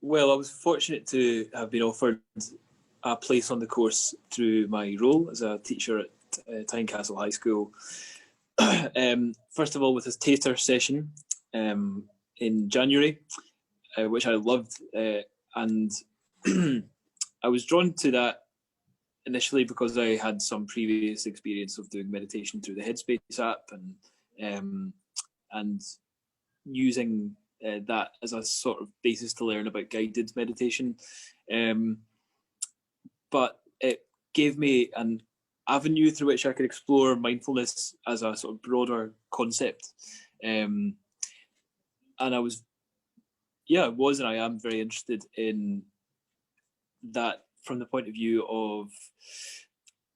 Well, I was fortunate to have been offered a place on the course through my role as a teacher at Tynecastle High School. First of all, with this taster session in January, which I loved, and I was drawn to that initially because I had some previous experience of doing meditation through the Headspace app and using that as a sort of basis to learn about guided meditation. But it gave me an avenue through which I could explore mindfulness as a sort of broader concept. And I was and I am very interested in that from the point of view of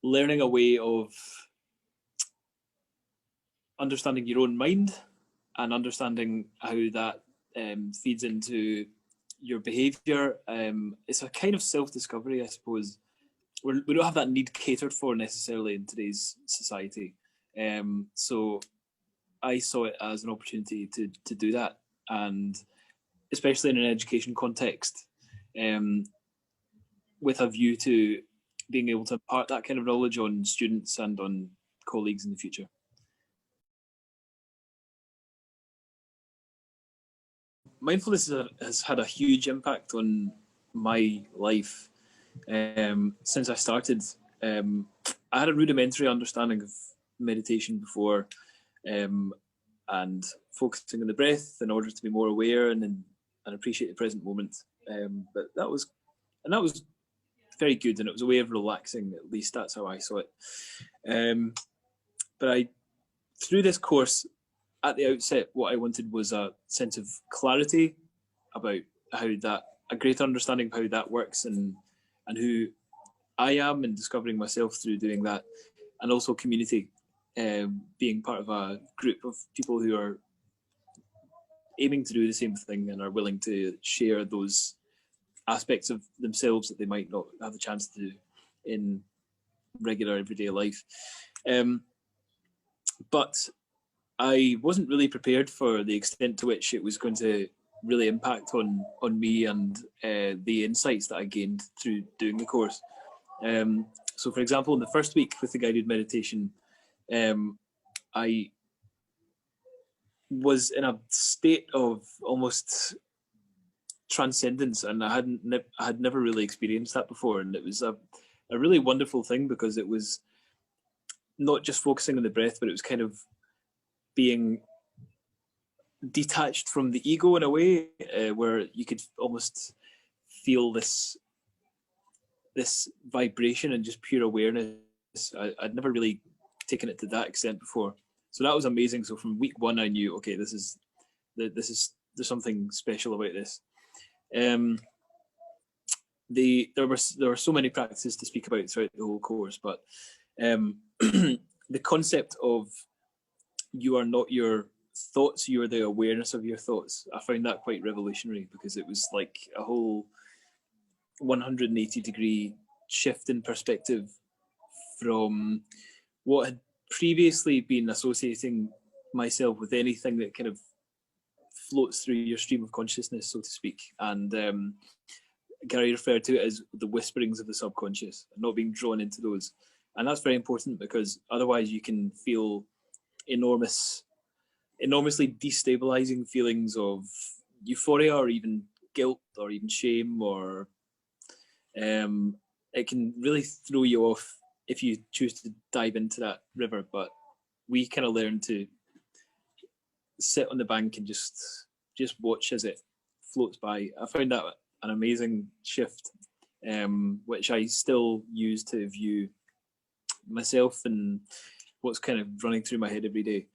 learning a way of understanding your own mind and understanding how that feeds into your behaviour. It's a kind of self-discovery, I suppose. We don't have that need catered for necessarily in today's society. So I saw it as an opportunity to do that, and especially in an education context, with a view to being able to impart that kind of knowledge on students and on colleagues in the future. Mindfulness has had a huge impact on my life since I started. I had a rudimentary understanding of meditation before, and focusing on the breath in order to be more aware and appreciate the present moment. But that was very good, and it was a way of relaxing. At least that's how I saw it. But through this course, at the outset, what I wanted was a sense of clarity about a greater understanding of how that works and who I am, and discovering myself through doing that, and also community, being part of a group of people who are aiming to do the same thing and are willing to share those aspects of themselves that they might not have the chance to do in regular everyday life. But I wasn't really prepared for the extent to which it was going to really impact on me and the insights that I gained through doing the course. So, for example, in the first week with the guided meditation, I was in a state of almost transcendence, and I had never really experienced that before, and it was a really wonderful thing, because it was not just focusing on the breath, but it was kind of being detached from the ego in a way, where you could almost feel this vibration and just pure awareness. I'd never really taken it to that extent before, so that was amazing. So from week one, I knew, okay, there's something special about this. There were so many practices to speak about throughout the whole course, but the concept of you are not your thoughts, you are the awareness of your thoughts, I found that quite revolutionary, because it was like a whole 180-degree shift in perspective from what had previously been associating myself with anything that kind of floats through your stream of consciousness, so to speak. And Gary referred to it as the whisperings of the subconscious, and not being drawn into those. And that's very important, because otherwise you can feel enormously destabilizing feelings of euphoria, or even guilt, or even shame, or it can really throw you off if you choose to dive into that river. But we kind of learn to sit on the bank and just watch as it floats by. I found that an amazing shift, which I still use to view myself and what's kind of running through my head every day.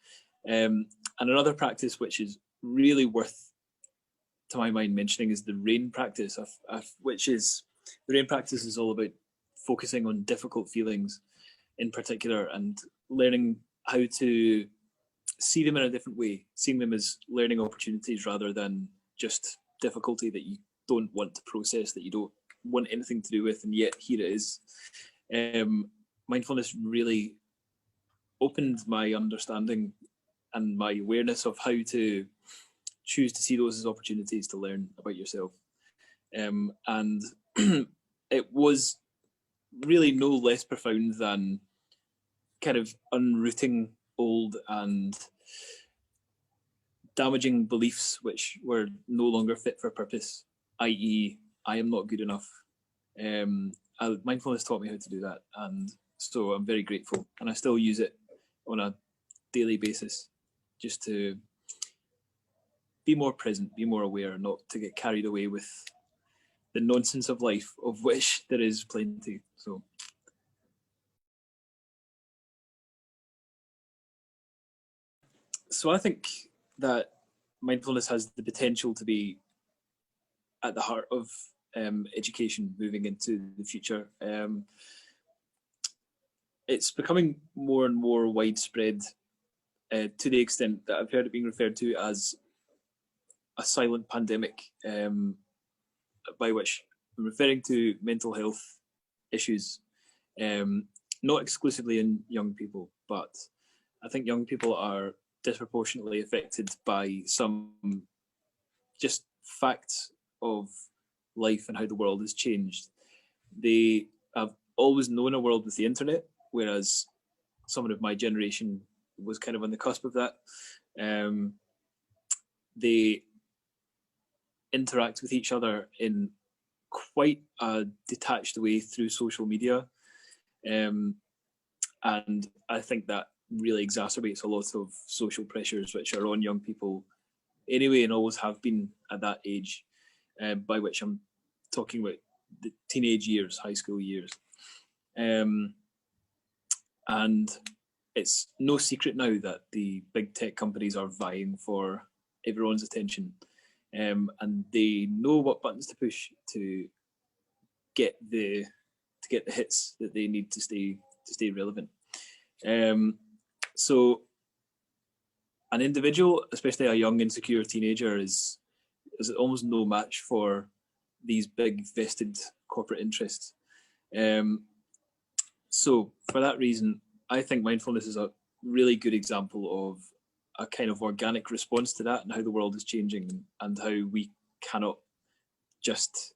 And another practice which is really worth, to my mind, mentioning is the RAIN practice, the RAIN practice is all about focusing on difficult feelings in particular, and learning how to see them in a different way, seeing them as learning opportunities rather than just difficulty that you don't want to process, that you don't want anything to do with, and yet here it is. Mindfulness really opened my understanding and my awareness of how to choose to see those as opportunities to learn about yourself. and it was really no less profound than kind of unrooting old and damaging beliefs which were no longer fit for purpose, i.e., I am not good enough. Mindfulness taught me how to do that, and so I'm very grateful, and I still use it on a daily basis just to be more present, be more aware, not to get carried away with the nonsense of life, of which there is plenty. So I think that mindfulness has the potential to be at the heart of education moving into the future. It's becoming more and more widespread to the extent that I've heard it being referred to as a silent pandemic, by which I'm referring to mental health issues, not exclusively in young people, but I think young people are disproportionately affected by some just facts of life and how the world has changed. They have always known a world with the internet, whereas someone of my generation was kind of on the cusp of that. They interact with each other in quite a detached way through social media. And I think that really exacerbates a lot of social pressures which are on young people anyway, and always have been at that age, by which I'm talking about the teenage years, high school years. And it's no secret now that the big tech companies are vying for everyone's attention, and they know what buttons to push to get the hits that they need to stay relevant. So an individual, especially a young insecure teenager, is almost no match for these big vested corporate interests. So for that reason, I think mindfulness is a really good example of a kind of organic response to that, and how the world is changing, and how we cannot just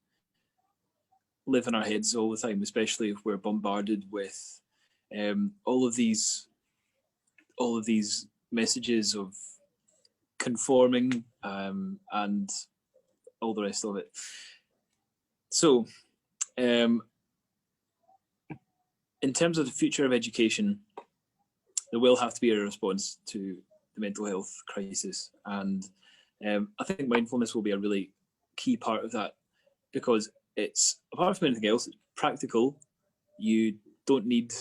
live in our heads all the time, especially if we're bombarded with all of these messages of conforming, and all the rest of it. So in terms of the future of education, there will have to be a response to the mental health crisis, and I think mindfulness will be a really key part of that, because it's, apart from anything else, it's practical. You don't need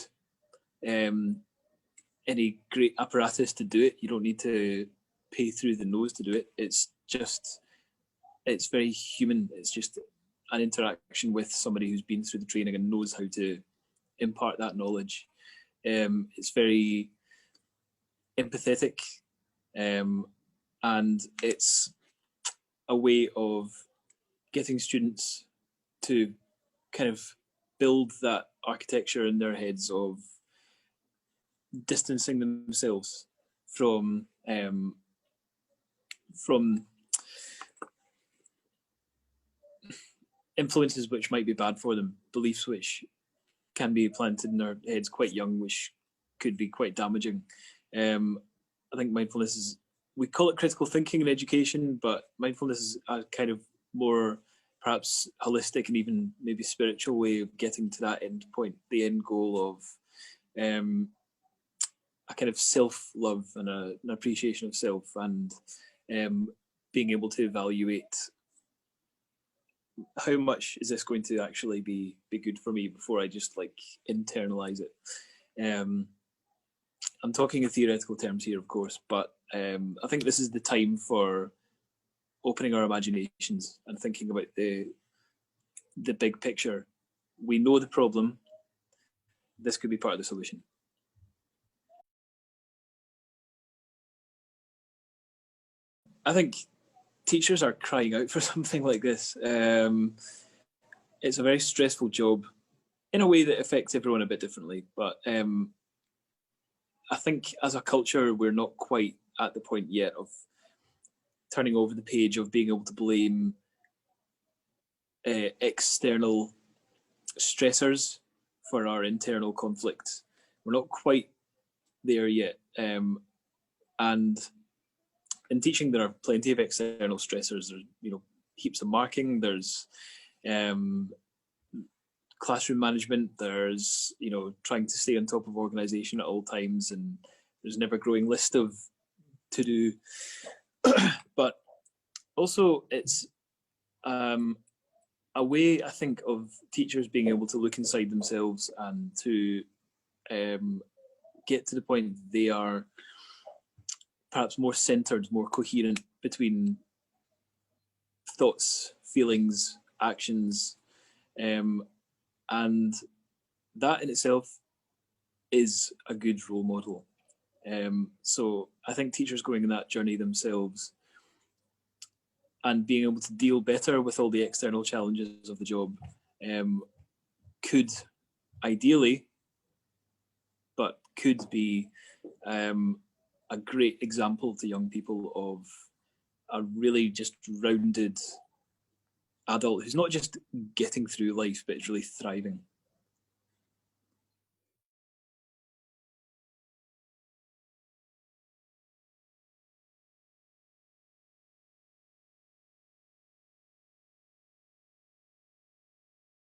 any great apparatus to do it. You don't need to pay through the nose to do it. It's very human. It's just an interaction with somebody who's been through the training and knows how to impart that knowledge. It's very empathetic, and it's a way of getting students to kind of build that architecture in their heads of distancing themselves from influences which might be bad for them, beliefs which can be planted in their heads quite young, which could be quite damaging. I think mindfulness is, we call it critical thinking in education, but mindfulness is a kind of more perhaps holistic and even maybe spiritual way of getting to that end point, the end goal of a kind of self-love and an appreciation of self, and being able to evaluate how much is this going to actually be good for me before I just like internalize it. I'm talking in theoretical terms here, of course, but I think this is the time for opening our imaginations and thinking about the big picture. We know the problem. This could be part of the solution. I think teachers are crying out for something like this. It's a very stressful job in a way that affects everyone a bit differently, but I think as a culture, we're not quite at the point yet of turning over the page of being able to blame external stressors for our internal conflict. We're not quite there yet. And in teaching, there are plenty of external stressors. There's, heaps of marking. There's classroom management. There's, trying to stay on top of organisation at all times, and there's an ever-growing list of to do. But also, it's a way, I think, of teachers being able to look inside themselves and to get to the point they are perhaps more centered, more coherent between thoughts, feelings, actions, and that in itself is a good role model. So I think teachers going on that journey themselves and being able to deal better with all the external challenges of the job could ideally, but could be a great example to young people of a really just rounded adult who's not just getting through life, but is really thriving.